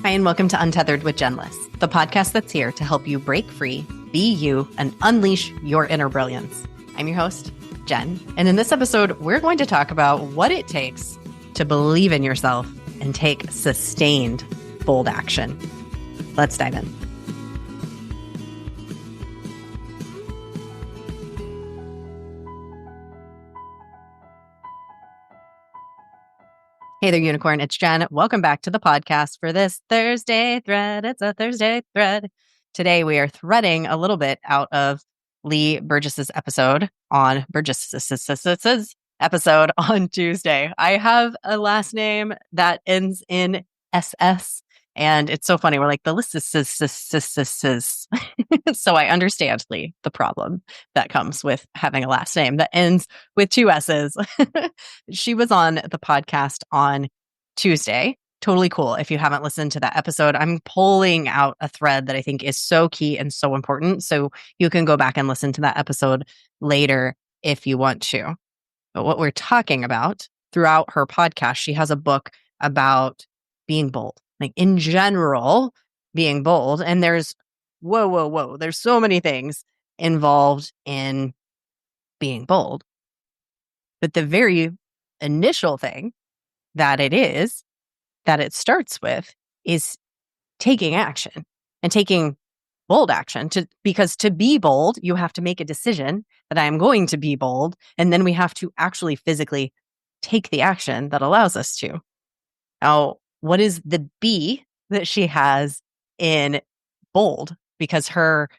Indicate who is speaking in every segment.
Speaker 1: Hi, and welcome to Untethered with Jenless, the podcast that's here to help you break free, be you, and unleash your inner brilliance. I'm your host, Jen, and in this episode, we're going to talk about what it takes to believe in yourself and take sustained, bold action. Let's dive in. Hey there, unicorn. It's Jen. Welcome back to the podcast for this Thursday thread. It's a Thursday thread. Today, we are threading a little bit out of Lee Burgess's episode on Tuesday. I have a last name that ends in SS, and it's so funny. We're like, the list is so I understand, Lee, the problem that comes with having a last name that ends with two S's. She was on the podcast on Tuesday. Totally cool. If you haven't listened to that episode, I'm pulling out a thread that I think is so key and so important. So you can go back and listen to that episode later if you want to. But what we're talking about throughout her podcast, she has a book about being bold, like in general, being bold. And there's whoa. There's so many things involved in being bold. But the very initial thing that it starts with is taking action and taking bold action because to be bold, you have to make a decision that I am going to be bold. And then we have to actually physically take the action that allows us to. Now, what is the B that she has in bold? Because her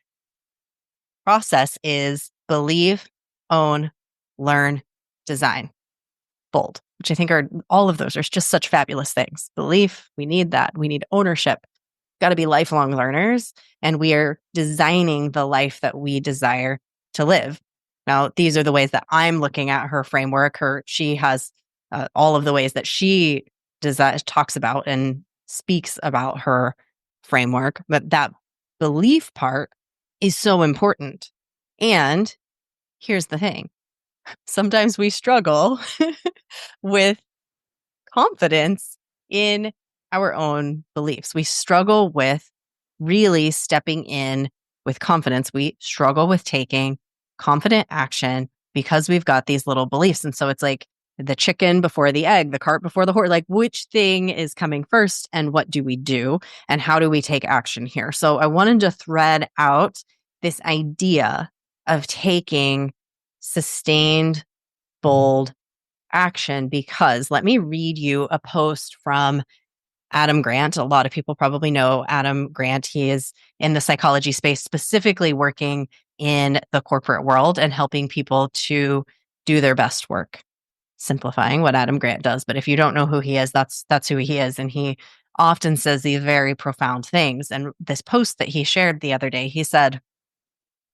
Speaker 1: process is believe, own, learn, design. Bold, which I think are all of those are just such fabulous things. Belief, we need that. We need ownership. Got to be lifelong learners, and we are designing the life that we desire to live. Now, these are the ways that I'm looking at her framework. She has all of the ways that she talks about and speaks about her framework, but that belief part is so important. And here's the thing. Sometimes we struggle with confidence in our own beliefs. We struggle with really stepping in with confidence. We struggle with taking confident action because we've got these little beliefs. And so it's like the chicken before the egg, the cart before the horse, like which thing is coming first and what do we do and how do we take action here? So I wanted to thread out this idea of taking sustained, bold action because let me read you a post from Adam Grant. A lot of people probably know Adam Grant. He is in the psychology space, specifically working in the corporate world and helping people to do their best work, simplifying what Adam Grant does. But if you don't know who he is, that's who he is. And he often says these very profound things. And this post that he shared the other day, he said,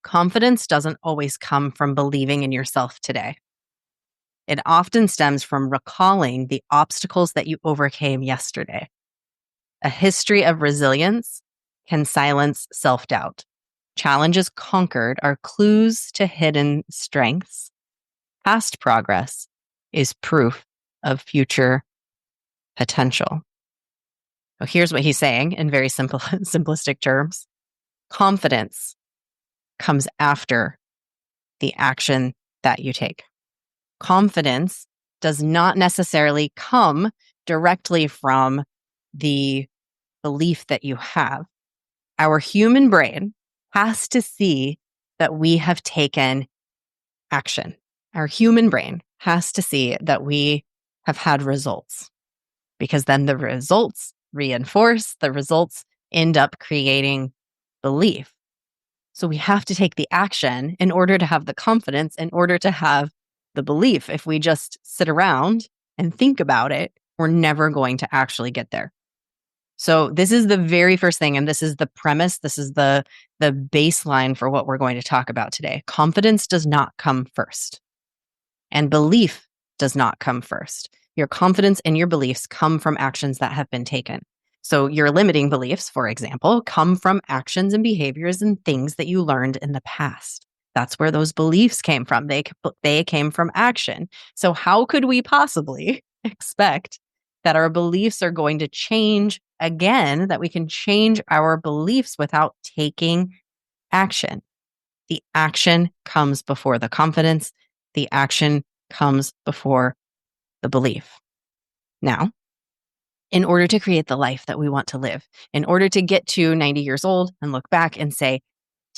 Speaker 1: confidence doesn't always come from believing in yourself today. It often stems from recalling the obstacles that you overcame yesterday. A history of resilience can silence self-doubt. Challenges conquered are clues to hidden strengths. Past progress is proof of future potential. So here's what he's saying in very simplistic terms. Confidence comes after the action that you take. Confidence does not necessarily come directly from the belief that you have. Our human brain has to see that we have taken action. Our human brain has to see that we have had results because then the results reinforce, the results end up creating belief. So we have to take the action in order to have the confidence, in order to have the belief. If we just sit around and think about it, we're never going to actually get there. So this is the very first thing, and this is the premise, this is the baseline for what we're going to talk about today. Confidence does not come first, and belief does not come first. Your confidence and your beliefs come from actions that have been taken. So your limiting beliefs, for example, come from actions and behaviors and things that you learned in the past. That's where those beliefs came from. They came from action. So how could we possibly expect that our beliefs are going to change again, that we can change our beliefs without taking action. The action comes before the confidence. The action comes before the belief. Now, in order to create the life that we want to live, in order to get to 90 years old and look back and say,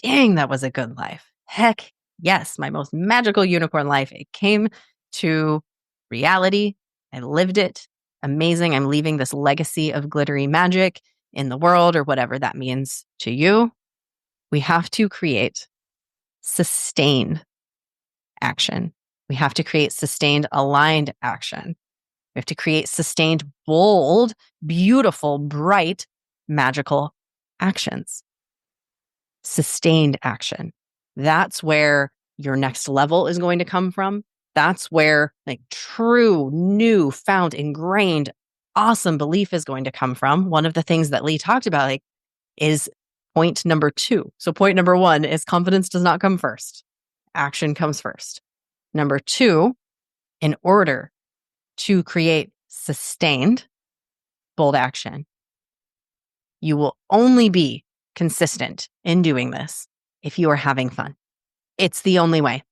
Speaker 1: dang, that was a good life. Heck yes, my most magical unicorn life. It came to reality. I lived it. Amazing. I'm leaving this legacy of glittery magic in the world, or whatever that means to you. We have to create sustained action. We have to create sustained aligned action. We have to create sustained, bold, beautiful, bright, magical actions. Sustained action. That's where your next level is going to come from. That's where like true, new, found, ingrained, awesome belief is going to come from. One of the things that Lee talked about is point number 2. So point number 1 is confidence does not come first. Action comes first. Number 2, in order to create sustained, bold action, you will only be consistent in doing this if you are having fun. It's the only way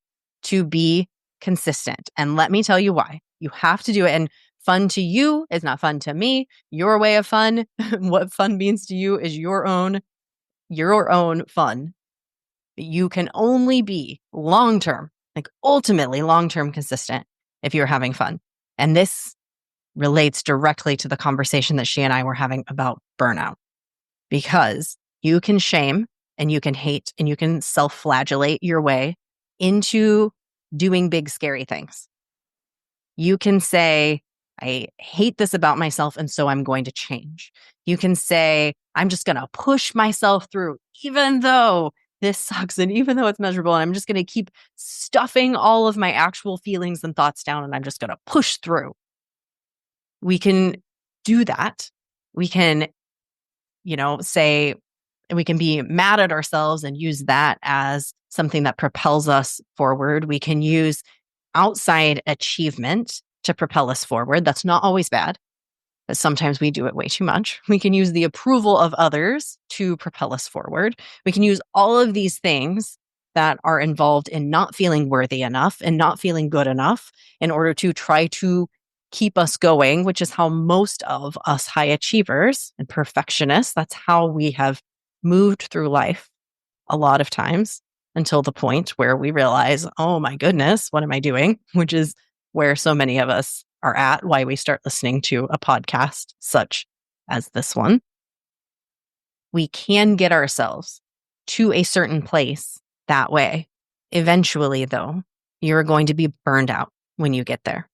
Speaker 1: to be consistent. And let me tell you why. You have to do it. And fun to you is not fun to me. Your way of fun, what fun means to you is your own fun. You can only be long-term, like ultimately long-term consistent if you're having fun. And this relates directly to the conversation that she and I were having about burnout, because you can shame and you can hate and you can self-flagellate your way into doing big, scary things. You can say, I hate this about myself, and so I'm going to change. You can say, I'm just going to push myself through, even though this sucks and even though it's miserable, and I'm just going to keep stuffing all of my actual feelings and thoughts down, and I'm just going to push through. We can do that. We can, say, we can be mad at ourselves and use that as something that propels us forward. We can use outside achievement to propel us forward. That's not always bad, but sometimes we do it way too much. We can use the approval of others to propel us forward. We can use all of these things that are involved in not feeling worthy enough and not feeling good enough in order to try to keep us going, which is how most of us high achievers and perfectionists, that's how we have moved through life a lot of times, until the point where we realize, oh my goodness, what am I doing? Which is where so many of us are at, why we start listening to a podcast such as this one. We can get ourselves to a certain place that way. Eventually, though, you're going to be burned out when you get there.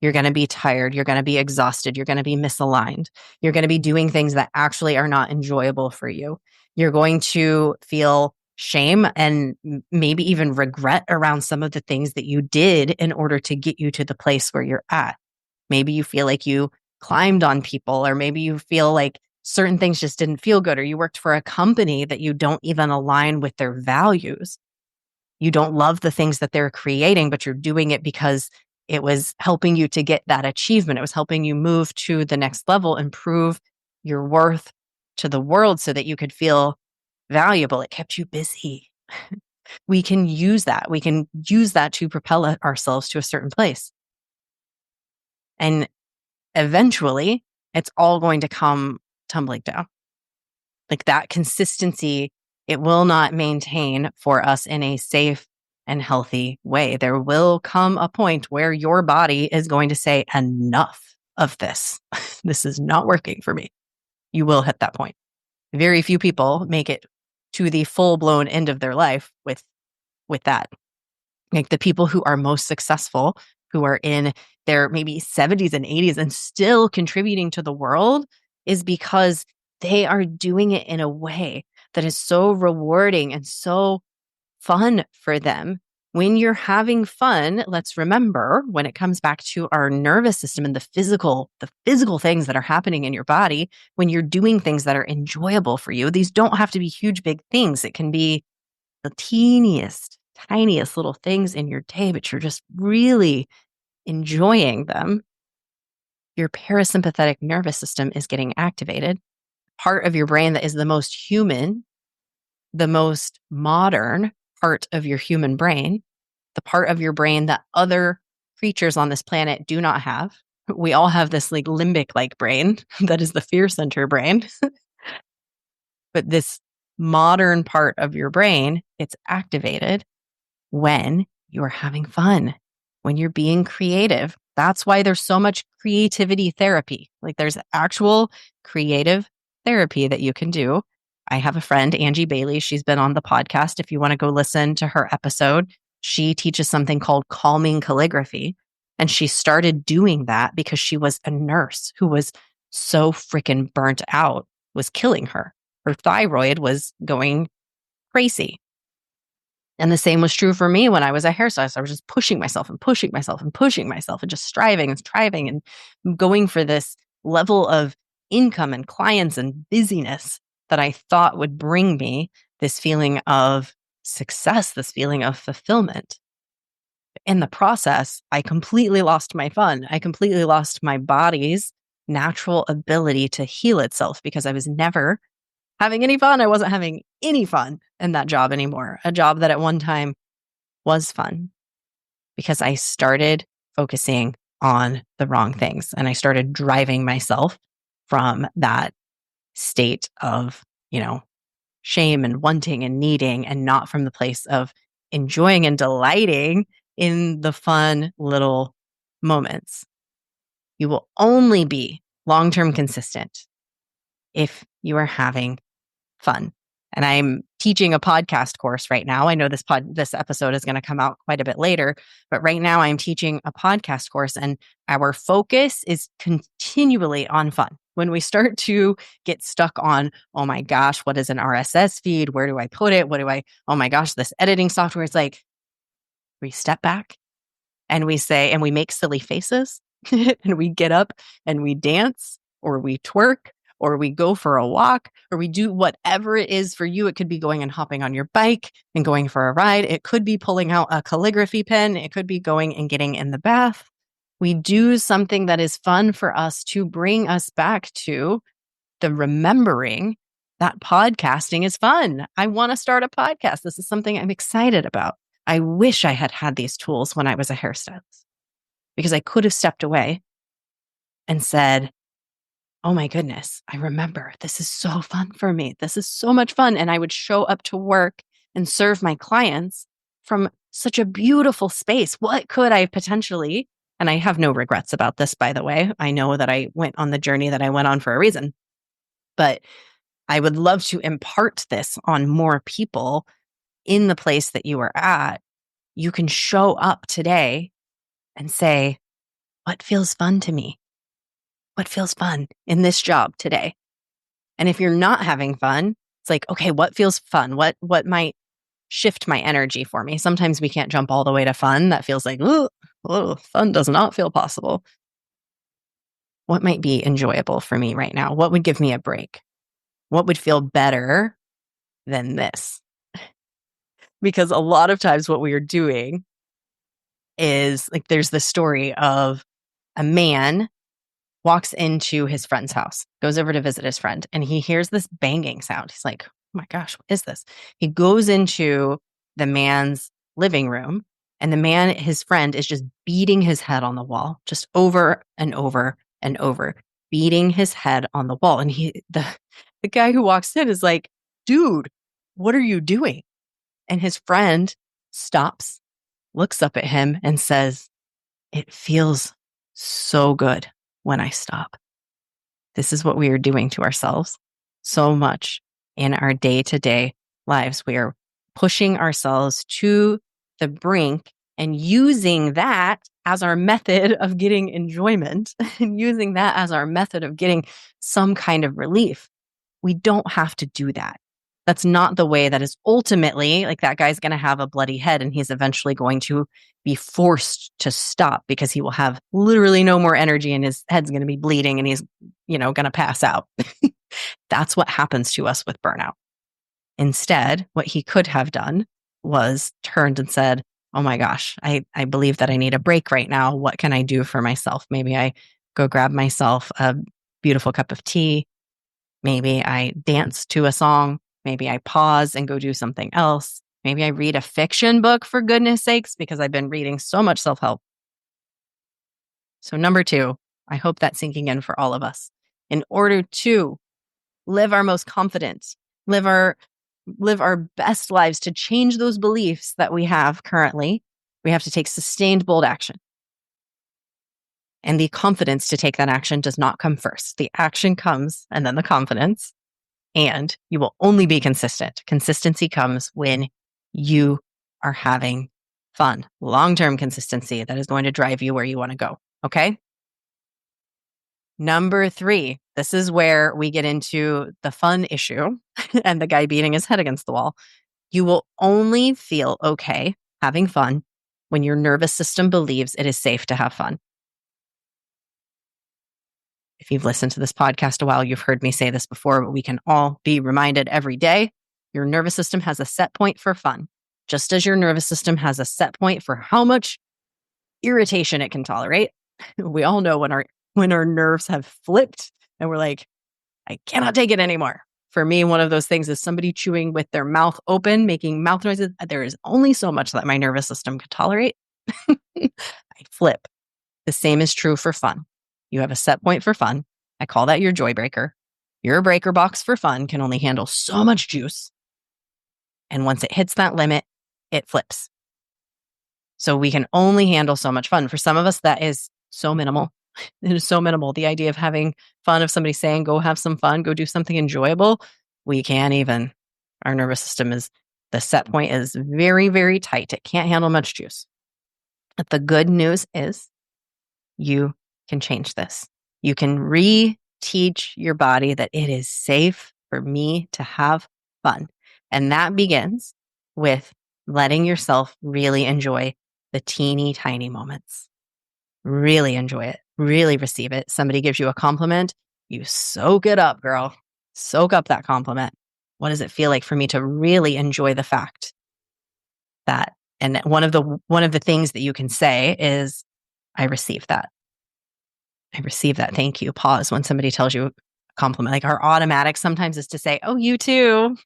Speaker 1: You're going to be tired. You're going to be exhausted. You're going to be misaligned. You're going to be doing things that actually are not enjoyable for you. You're going to feel shame and maybe even regret around some of the things that you did in order to get you to the place where you're at. Maybe you feel like you climbed on people, or maybe you feel like certain things just didn't feel good, or you worked for a company that you don't even align with their values. You don't love the things that they're creating, but you're doing it because it was helping you to get that achievement. It was helping you move to the next level and prove your worth to the world so that you could feel valuable. It kept you busy. We can use that. We can use that to propel ourselves to a certain place. And eventually, it's all going to come tumbling down. Like that consistency, it will not maintain for us in a safe and healthy way. There will come a point where your body is going to say, enough of this. This is not working for me. You will hit that point. Very few people make it to the full-blown end of their life with that. Like the people who are most successful, who are in their maybe 70s and 80s and still contributing to the world, is because they are doing it in a way that is so rewarding and so fun for them. When you're having fun, let's remember, when it comes back to our nervous system and the physical things that are happening in your body, when you're doing things that are enjoyable for you, these don't have to be huge, big things. It can be the teeniest, tiniest little things in your day, but you're just really enjoying them. Your parasympathetic nervous system is getting activated. part of your brain that is the most human, the most modern part of your human brain, the part of your brain that other creatures on this planet do not have. We all have this like limbic-like brain that is the fear center brain. But this modern part of your brain gets activated when you're having fun, when you're being creative. That's why there's so much creativity therapy. Like there's actual creative therapy that you can do. I have a friend, Angie Bailey. She's been on the podcast. If you want to go listen to her episode, she teaches something called calming calligraphy. And she started doing that because she was a nurse who was so freaking burnt out, was killing her. Her thyroid was going crazy. And the same was true for me when I was a hairstylist. I was just pushing myself and pushing myself and pushing myself and just striving and striving and going for this level of income and clients and busyness that I thought would bring me this feeling of success, this feeling of fulfillment. In the process, I completely lost my fun. I completely lost my body's natural ability to heal itself because I was never having any fun. I wasn't having any fun in that job anymore. A job that at one time was fun because I started focusing on the wrong things and I started driving myself from that state of, shame and wanting and needing, and not from the place of enjoying and delighting in the fun little moments. You will only be long-term consistent if you are having fun. And I'm teaching a podcast course right now. I know this episode is going to come out quite a bit later, but right now I'm teaching a podcast course and our focus is continually on fun. When we start to get stuck on, oh my gosh, what is an RSS feed? Where do I put it? Oh my gosh, this editing software. It's like, we step back and we say, and we make silly faces and we get up and we dance or we twerk or we go for a walk, or we do whatever it is for you. It could be going and hopping on your bike and going for a ride. It could be pulling out a calligraphy pen. It could be going and getting in the bath. We do something that is fun for us to bring us back to the remembering that podcasting is fun. I want to start a podcast. This is something I'm excited about. I wish I had had these tools when I was a hairstylist because I could have stepped away and said, oh my goodness, I remember this is so fun for me. This is so much fun. And I would show up to work and serve my clients from such a beautiful space. What could I potentially, and I have no regrets about this, by the way. I know that I went on the journey that I went on for a reason, but I would love to impart this on more people in the place that you are at. You can show up today and say, what feels fun to me? What feels fun in this job today? And if you're not having fun, it's like, okay, what feels fun? What might shift my energy for me? Sometimes we can't jump all the way to fun. That feels like, oh, fun does not feel possible. What might be enjoyable for me right now? What would give me a break? What would feel better than this? Because a lot of times what we are doing is like, there's this story of a man walks into his friend's house, goes over to visit his friend, and he hears this banging sound. He's like, oh my gosh, what is this? He goes into the man's living room, and his friend is just beating his head on the wall, just over and over and over, beating his head on the wall. And the guy who walks in is like, dude, what are you doing? And his friend stops, looks up at him and says, it feels so good when I stop. This is what we are doing to ourselves so much in our day-to-day lives. We are pushing ourselves to the brink and using that as our method of getting enjoyment and using that as our method of getting some kind of relief. We don't have to do that. That's not the way that is ultimately, like, that guy's going to have a bloody head and he's eventually going to be forced to stop because he will have literally no more energy and his head's going to be bleeding and he's, going to pass out. That's what happens to us with burnout. Instead, what he could have done was turned and said, oh my gosh, I believe that I need a break right now. What can I do for myself? Maybe I go grab myself a beautiful cup of tea. Maybe I dance to a song. Maybe I pause and go do something else. Maybe I read a fiction book, for goodness sakes, because I've been reading so much self-help. So number 2, I hope that's sinking in for all of us. In order to live our most confident, live our best lives, to change those beliefs that we have currently, we have to take sustained, bold action. And the confidence to take that action does not come first. The action comes and then the confidence. And you will only be consistent. Consistency comes when you are having fun. Long-term consistency that is going to drive you where you want to go. Okay? Number 3, this is where we get into the fun issue and the guy beating his head against the wall. You will only feel okay having fun when your nervous system believes it is safe to have fun. If you've listened to this podcast a while, you've heard me say this before, but we can all be reminded every day. Your nervous system has a set point for fun, just as your nervous system has a set point for how much irritation it can tolerate. We all know when our nerves have flipped and we're like, I cannot take it anymore. For me, one of those things is somebody chewing with their mouth open, making mouth noises. There is only so much that my nervous system can tolerate. I flip. The same is true for fun. You have a set point for fun. I call that your joy breaker. Your breaker box for fun can only handle so much juice. And once it hits that limit, it flips. So we can only handle so much fun. For some of us, that is so minimal. It is so minimal. The idea of having fun, of somebody saying, go have some fun, go do something enjoyable, we can't even. Our nervous system the set point is very, very tight. It can't handle much juice. But the good news is you can change this. You can reteach your body that it is safe for me to have fun. And that begins with letting yourself really enjoy the teeny tiny moments. Really enjoy it. Really receive it. Somebody gives you a compliment. You soak it up, girl. Soak up that compliment. What does it feel like for me to really enjoy the fact that, and one of the things that you can say is, I received that. I received that. Thank you. Pause when somebody tells you a compliment. Like, our automatic sometimes is to say, oh, you too.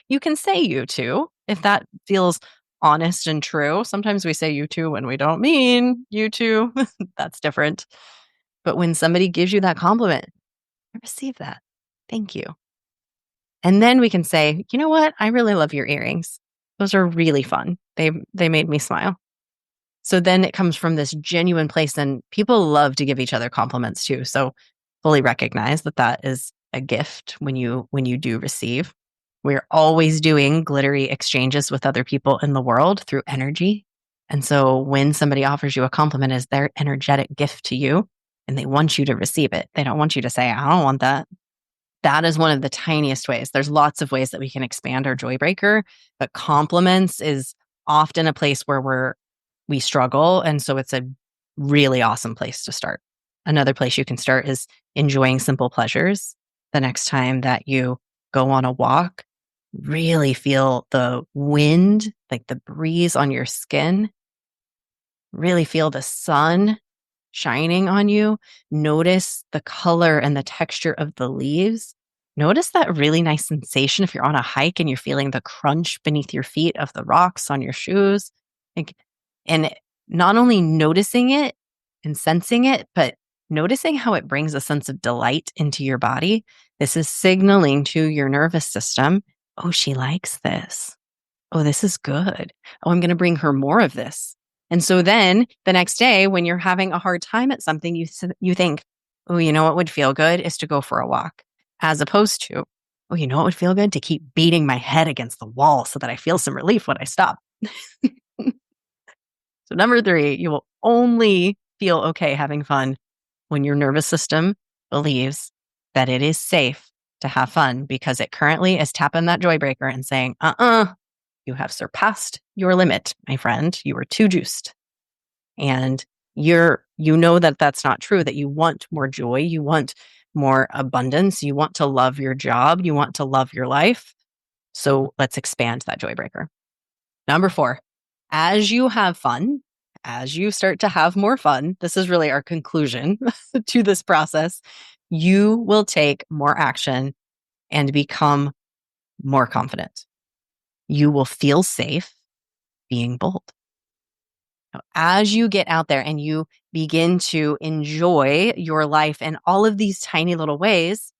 Speaker 1: You can say you too if that feels honest and true. Sometimes we say you too when we don't mean you too. That's different. But when somebody gives you that compliment, I receive that. Thank you. And then we can say, you know what? I really love your earrings. Those are really fun. They made me smile. So then it comes from this genuine place, and people love to give each other compliments too. So fully recognize that is a gift when you do receive. We're always doing glittery exchanges with other people in the world through energy. And so when somebody offers you a compliment, is their energetic gift to you, and they want you to receive it. They don't want you to say, I don't want that. That is one of the tiniest ways. There's lots of ways that we can expand our joy breaker, but compliments is often a place where we struggle. And so it's a really awesome place to start. Another place you can start is enjoying simple pleasures. The next time that you go on a walk, really feel the wind, like the breeze on your skin. Really feel the sun shining on you. Notice the color and the texture of the leaves. Notice that really nice sensation if you're on a hike and you're feeling the crunch beneath your feet of the rocks on your shoes. And not only noticing it and sensing it, but noticing how it brings a sense of delight into your body. This is signaling to your nervous system, oh, she likes this. Oh, this is good. Oh, I'm going to bring her more of this. And so then the next day, when you're having a hard time at something, you think, oh, you know what would feel good is to go for a walk, as opposed to, oh, you know what would feel good? To keep beating my head against the wall so that I feel some relief when I stop. So number 3, you will only feel okay having fun when your nervous system believes that it is safe to have fun, because it currently is tapping that joy breaker and saying, you have surpassed your limit, my friend. You are too juiced. And you know that that's not true, that you want more joy. You want more abundance. You want to love your job. You want to love your life. So let's expand that joy breaker. Number 4, as you have fun, as you start to have more fun, this is really our conclusion to this process. you will take more action and become more confident. You will feel safe being bold. Now, as you get out there and you begin to enjoy your life in all of these tiny little ways,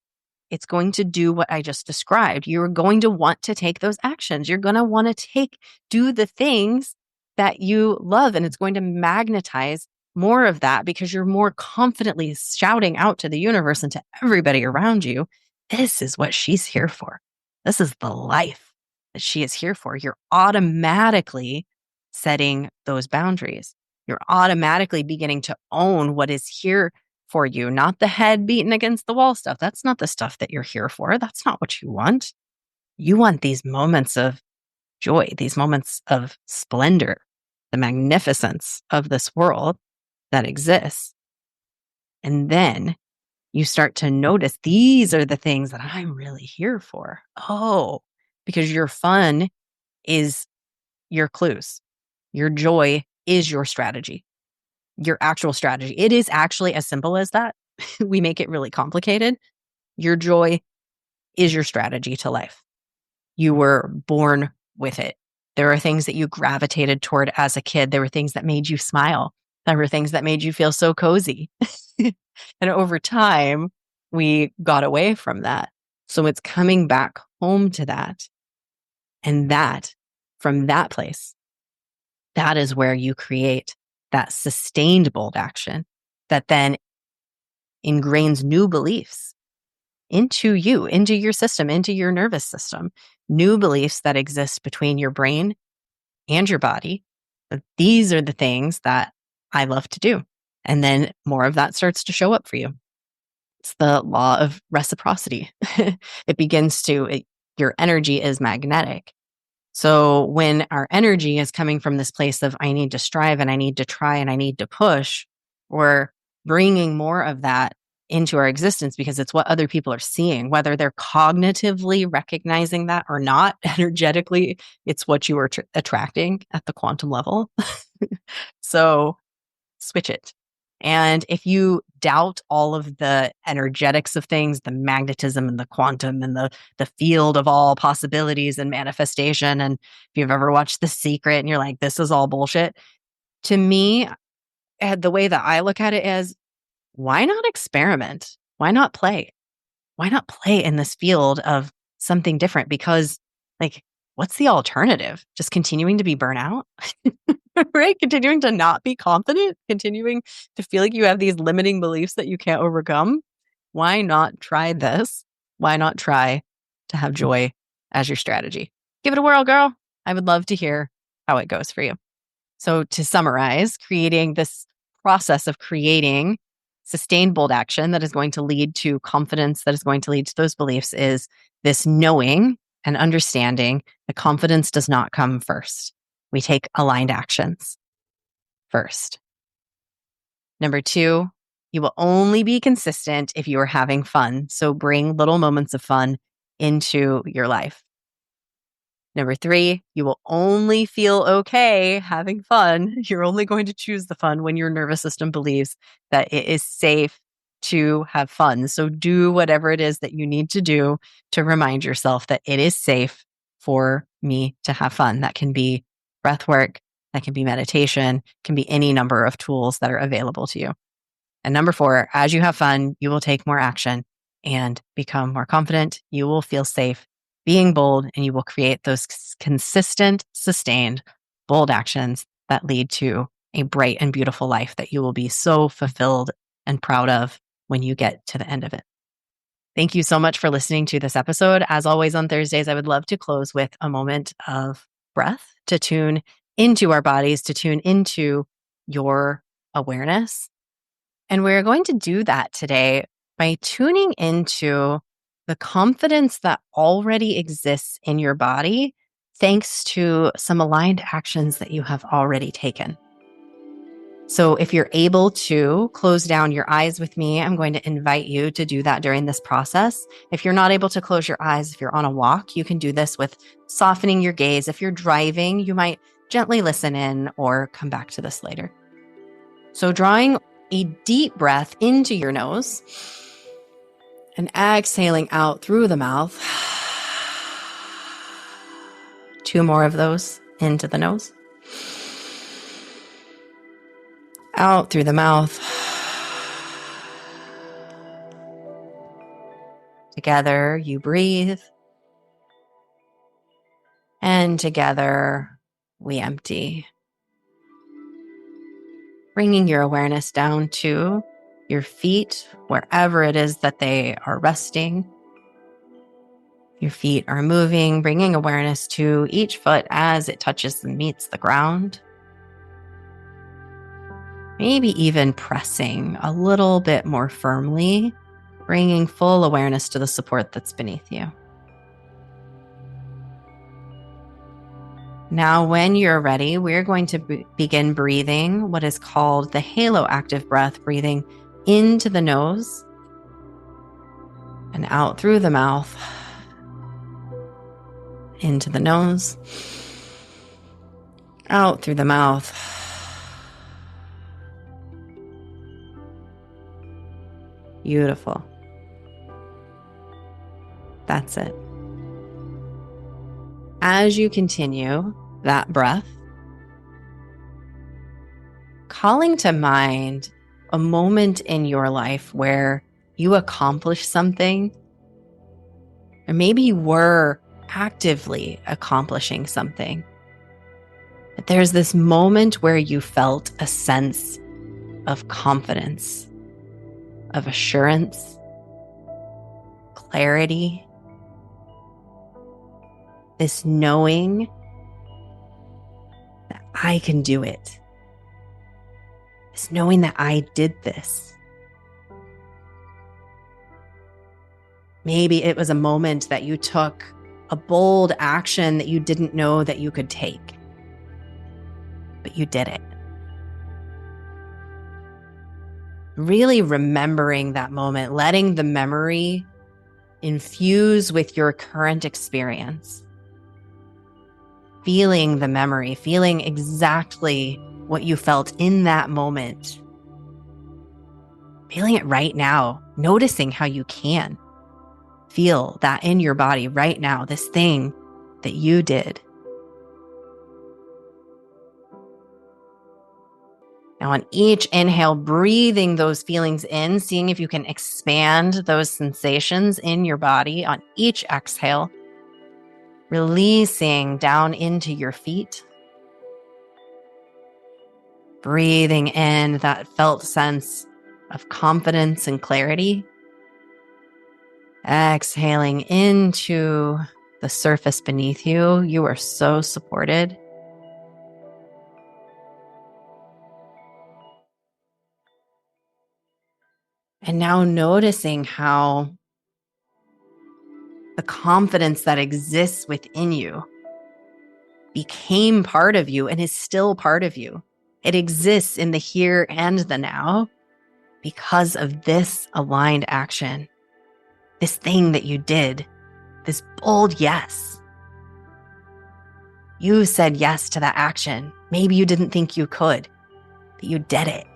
Speaker 1: it's going to do what I just described. You're going to want to take those actions. You're going to want to do the things that you love, and it's going to magnetize more of that because you're more confidently shouting out to the universe and to everybody around you, this is what she's here for. This is the life that she is here for. You're automatically setting those boundaries. You're automatically beginning to own what is here for you, not the head beating against the wall stuff. That's not the stuff that you're here for. That's not what you want. You want these moments of joy, these moments of splendor, the magnificence of this world that exists. And then you start to notice these are the things that I'm really here for. Oh, because your fun is your clues. Your joy is your strategy, your actual strategy. It is actually as simple as that. We make it really complicated. Your joy is your strategy to life. You were born with it. There are things that you gravitated toward as a kid. There were things that made you smile. There were things that made you feel so cozy. And over time, we got away from that. So it's coming back home to that. And that, from that place, that is where you create that sustained bold action that then ingrains new beliefs into you, into your system, into your nervous system, new beliefs that exist between your brain and your body. But these are the things that I love to do. And then more of that starts to show up for you. It's the law of reciprocity. It begins to, your energy is magnetic. So when our energy is coming from this place of, I need to strive and I need to try and I need to push, we're bringing more of that into our existence because it's what other people are seeing, whether they're cognitively recognizing that or not. Energetically, it's what you are attracting at the quantum level. So switch it. And if you doubt all of the energetics of things, the magnetism and the quantum and the field of all possibilities and manifestation, and if you've ever watched The Secret and you're like, this is all bullshit, to me, the way that I look at it is, why not experiment? Why not play? Why not play in this field of something different? Because, like, what's the alternative? Just continuing to be burnout? Right? Continuing to not be confident, continuing to feel like you have these limiting beliefs that you can't overcome. Why not try this? Why not try to have joy as your strategy? Give it a whirl, girl. I would love to hear how it goes for you. So to summarize, creating this process of creating sustained bold action that is going to lead to confidence, that is going to lead to those beliefs, is this knowing and understanding that confidence does not come first. We take aligned actions first. Number 2, you will only be consistent if you are having fun. So bring little moments of fun into your life. Number 3, you will only feel okay having fun. You're only going to choose the fun when your nervous system believes that it is safe to have fun. So do whatever it is that you need to do to remind yourself that it is safe for me to have fun. That can be breath work, that can be meditation, can be any number of tools that are available to you. And number 4, as you have fun, you will take more action and become more confident. You will feel safe being bold, and you will create those consistent, sustained, bold actions that lead to a bright and beautiful life that you will be so fulfilled and proud of when you get to the end of it. Thank you so much for listening to this episode. As always on Thursdays, I would love to close with a moment of breath to tune into our bodies, to tune into your awareness. And we're going to do that today by tuning into the confidence that already exists in your body, thanks to some aligned actions that you have already taken. So if you're able to close down your eyes with me, I'm going to invite you to do that during this process. If you're not able to close your eyes, if you're on a walk, you can do this with softening your gaze. If you're driving, you might gently listen in or come back to this later. So drawing a deep breath into your nose And exhaling out through the mouth. 2 more of those into the nose. Out through the mouth. Together, you breathe. And together, we empty. Bringing your awareness down to your feet, wherever it is that they are resting. Your feet are moving, bringing awareness to each foot as it touches and meets the ground. Maybe even pressing a little bit more firmly, bringing full awareness to the support that's beneath you. Now, when you're ready, we're going to begin breathing what is called the halo active breath, breathing into the nose and out through the mouth, into the nose, out through the mouth. Beautiful. That's it. As you continue that breath, calling to mind a moment in your life where you accomplished something, or maybe you were actively accomplishing something. But there's this moment where you felt a sense of confidence, of assurance, clarity, this knowing that I can do it, this knowing that I did this. Maybe it was a moment that you took a bold action that you didn't know that you could take, but you did it. Really remembering that moment, letting the memory infuse with your current experience. Feeling the memory, feeling exactly what you felt in that moment. Feeling it right now, noticing how you can feel that in your body right now, this thing that you did. Now, on each inhale, breathing those feelings in, seeing if you can expand those sensations in your body. On each exhale, releasing down into your feet. Breathing in that felt sense of confidence and clarity. Exhaling into the surface beneath you. You are so supported. And now noticing how the confidence that exists within you became part of you and is still part of you. It exists in the here and the now because of this aligned action, this thing that you did, this bold yes. You said yes to that action. Maybe you didn't think you could, but you did it.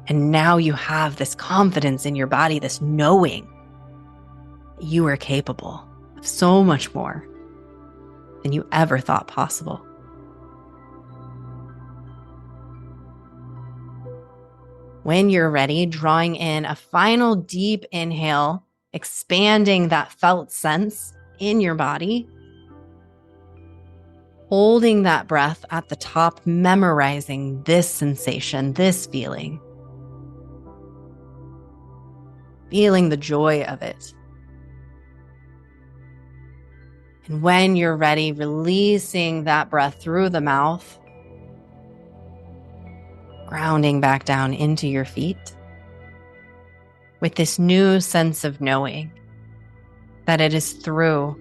Speaker 1: And now you have this confidence in your body, this knowing you are capable of so much more than you ever thought possible. When you're ready, drawing in a final deep inhale, expanding that felt sense in your body, holding that breath at the top, memorizing this sensation, this feeling the joy of it. And when you're ready, releasing that breath through the mouth, grounding back down into your feet with this new sense of knowing that it is through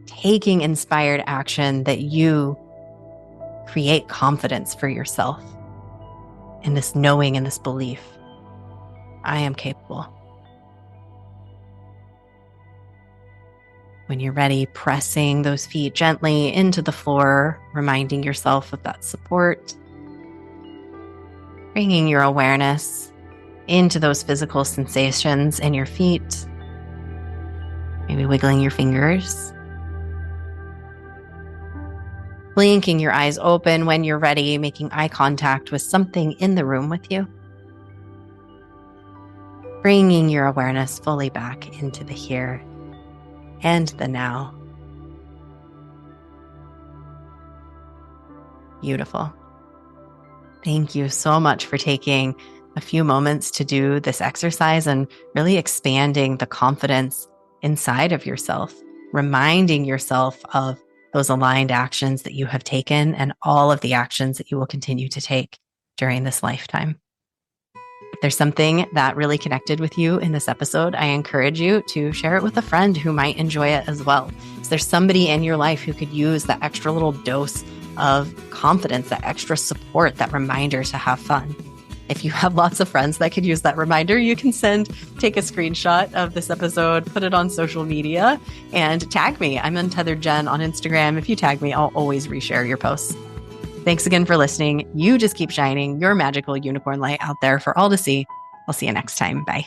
Speaker 1: taking inspired action that you create confidence for yourself in this knowing and this belief. I am capable. When you're ready, pressing those feet gently into the floor, reminding yourself of that support. Bringing your awareness into those physical sensations in your feet, maybe wiggling your fingers. Blinking your eyes open when you're ready, making eye contact with something in the room with you. Bringing your awareness fully back into the here and the now. Beautiful. Thank you so much for taking a few moments to do this exercise and really expanding the confidence inside of yourself, reminding yourself of those aligned actions that you have taken and all of the actions that you will continue to take during this lifetime. If there's something that really connected with you in this episode, I encourage you to share it with a friend who might enjoy it as well. Is there somebody in your life who could use that extra little dose of confidence, that extra support, that reminder to have fun? If you have lots of friends that could use that reminder, you can take a screenshot of this episode, put it on social media, and tag me. I'm Untethered Jen on Instagram. If you tag me, I'll always reshare your posts. Thanks again for listening. You just keep shining your magical unicorn light out there for all to see. I'll see you next time. Bye.